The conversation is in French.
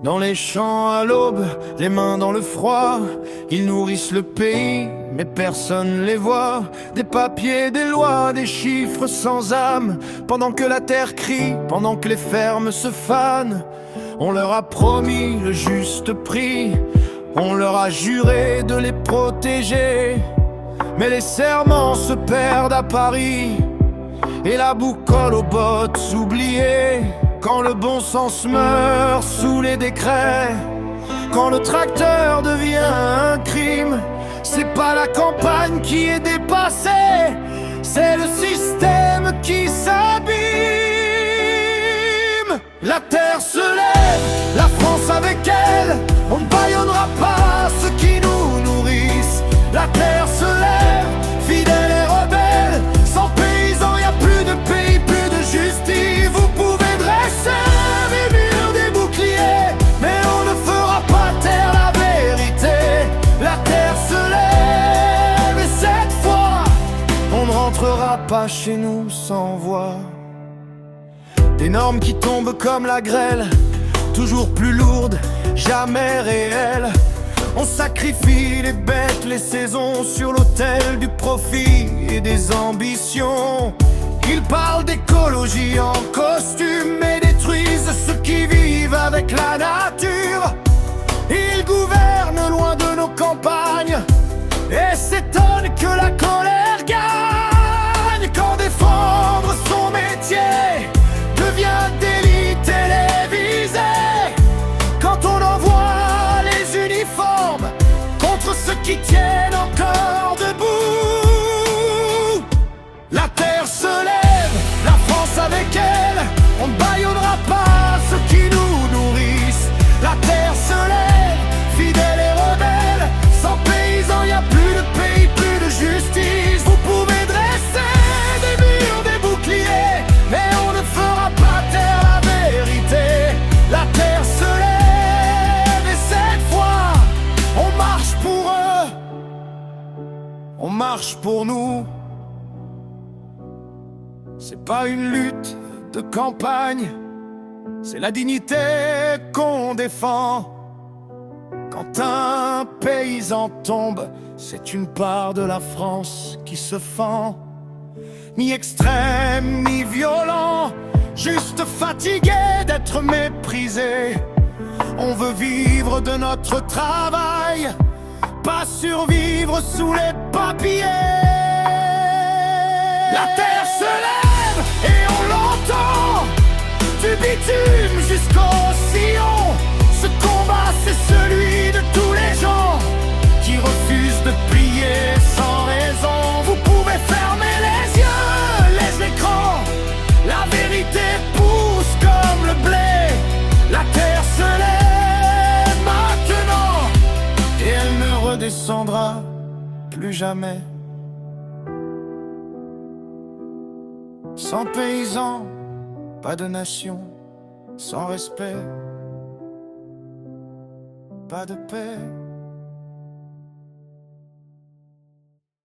Dans les champs à l'aube, les mains dans le froid, ils nourrissent le pays, mais personne les voit. Des papiers, des lois, des chiffres sans âme. Pendant que la terre crie, pendant que les fermes se fanent, on leur a promis le juste prix, on leur a juré de les protéger. Mais les serments se perdent à Paris, et la boue colle aux bottes oubliées. Quand le bon sens meurt sous les décrets, quand le tracteur devient un crime, c'est pas la campagne qui est dépassée, c'est le système qui s'abîme. La terre se lève, la France avec elle, on ne bâillonnera pas ceux qui nous nourrissent. La terre se lève, fidèle et rebelle, sans paysans y a plus de pays, plus de justice. Vous pouvez dresser des murs, des boucliers, mais on ne fera pas taire la vérité. La terre se lève et cette fois, on ne rentrera pas chez nous sans voix. Des normes qui tombent comme la grêle, toujours plus lourdes, jamais réelles. On sacrifie les bêtes, les saisons sur l'autel du profit et des ambitions. Ils parlent d'écologie en costume et détruisent ceux qui vivent avec la nature. Ils gouvernent loin de nos campagnes et s'étonnent que la colère gagne. Quand défendre son métier devient délit télévisé, quand on envoie les uniformes contre ceux qui tiennent encore debout. La terre se lève, la France avec elle, on ne bâillonnera pas ceux qui nous nourrissent. La terre se lève, fidèle et rebelle, sans paysans y a plus de pays, plus de justice. Vous pouvez dresser des murs, des boucliers, mais on ne fera pas taire la vérité. La terre se lève et cette fois, on marche pour eux, on marche pour nous. C'est pas une lutte de campagne, c'est la dignité qu'on défend. Quand un paysan tombe, c'est une part de la France qui se fend. Ni extrême, ni violent, juste fatigué d'être méprisé. On veut vivre de notre travail, pas survivre sous les papiers. La terre se lève et on l'entend, du bitume jusqu'au sillon. Ce combat c'est celui de tous les gens qui refusent de plier sans raison. Vous pouvez fermer les yeux, les écrans, la vérité pousse comme le blé. La terre se lève maintenant et elle ne redescendra plus jamais. Sans paysans, pas de nation, sans respect, pas de paix.